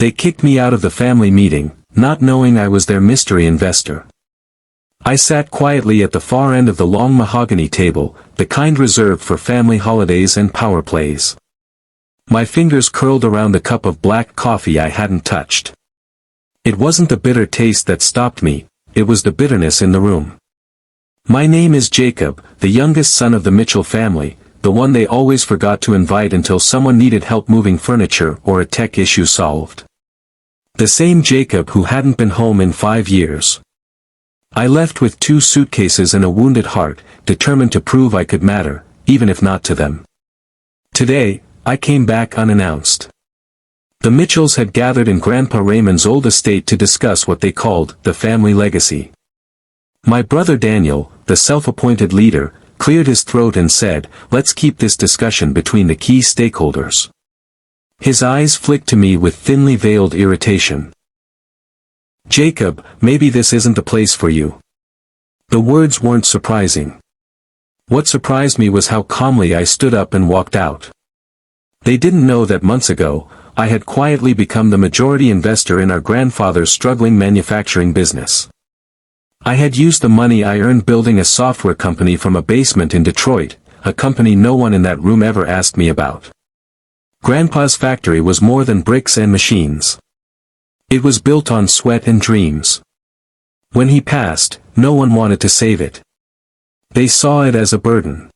They kicked me out of the family meeting, not knowing I was their mystery investor. I sat quietly at the far end of the long mahogany table, the kind reserved for family holidays and power plays. My fingers curled around the cup of black coffee I hadn't touched. It wasn't the bitter taste that stopped me, it was the bitterness in the room. My name is Jacob, the youngest son of the Mitchell family, the one they always forgot to invite until someone needed help moving furniture or a tech issue solved. The same Jacob who hadn't been home in 5 years. I left with 2 suitcases and a wounded heart, determined to prove I could matter, even if not to them. Today, I came back unannounced. The Mitchells had gathered in Grandpa Raymond's old estate to discuss what they called the family legacy. My brother Daniel, the self-appointed leader, cleared his throat and said, "Let's keep this discussion between the key stakeholders." His eyes flicked to me with thinly veiled irritation. "Jacob, maybe this isn't the place for you." The words weren't surprising. What surprised me was how calmly I stood up and walked out. They didn't know that months ago, I had quietly become the majority investor in our grandfather's struggling manufacturing business. I had used the money I earned building a software company from a basement in Detroit, a company no one in that room ever asked me about. Grandpa's factory was more than bricks and machines. It was built on sweat and dreams. When he passed, no one wanted to save it. They saw it as a burden.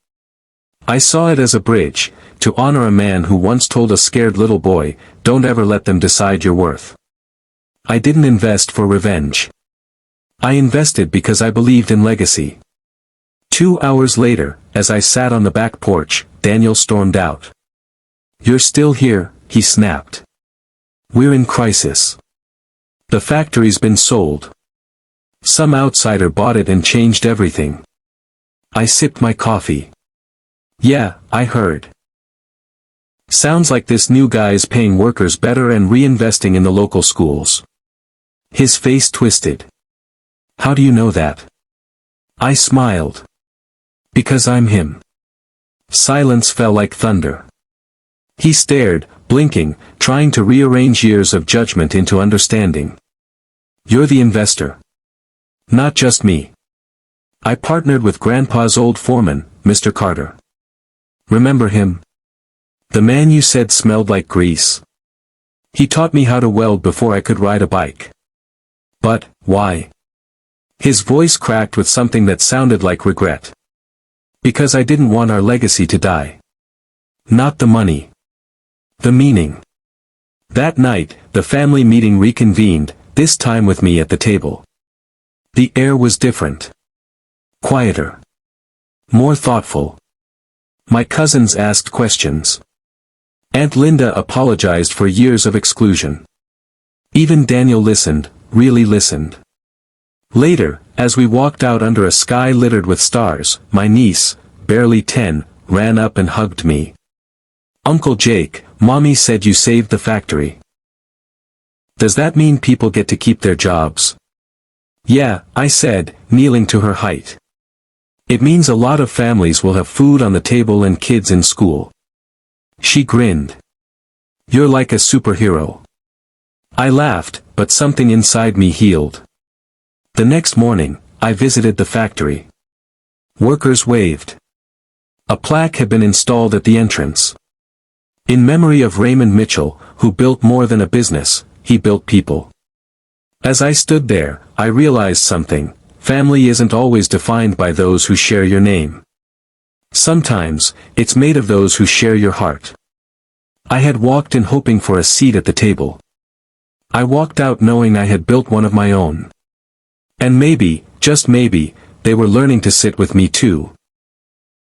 I saw it as a bridge, to honor a man who once told a scared little boy, "Don't ever let them decide your worth." I didn't invest for revenge. I invested because I believed in legacy. 2 hours later, as I sat on the back porch, Daniel stormed out. "You're still here," he snapped. "We're in crisis. The factory's been sold. Some outsider bought it and changed everything." I sipped my coffee. "Yeah, I heard. Sounds like this new guy's paying workers better and reinvesting in the local schools." His face twisted. "How do you know that?" I smiled. "Because I'm him." Silence fell like thunder. He stared, blinking, trying to rearrange years of judgment into understanding. "You're the investor. Not just me. I partnered with Grandpa's old foreman, Mr. Carter. Remember him? The man you said smelled like grease. He taught me how to weld before I could ride a bike." "But, why?" His voice cracked with something that sounded like regret. "Because I didn't want our legacy to die. Not the money. The meaning." That night, the family meeting reconvened, this time with me at the table. The air was different. Quieter. More thoughtful. My cousins asked questions. Aunt Linda apologized for years of exclusion. Even Daniel listened, really listened. Later, as we walked out under a sky littered with stars, my niece, barely 10, ran up and hugged me. "Uncle Jake, Mommy said you saved the factory." "Does that mean people get to keep their jobs?" "Yeah," I said, kneeling to her height. "It means a lot of families will have food on the table and kids in school." She grinned. "You're like a superhero." I laughed, but something inside me healed. The next morning, I visited the factory. Workers waved. A plaque had been installed at the entrance. In memory of Raymond Mitchell, who built more than a business, he built people. As I stood there, I realized something: family isn't always defined by those who share your name. Sometimes, it's made of those who share your heart. I had walked in hoping for a seat at the table. I walked out knowing I had built one of my own. And maybe, just maybe, they were learning to sit with me too.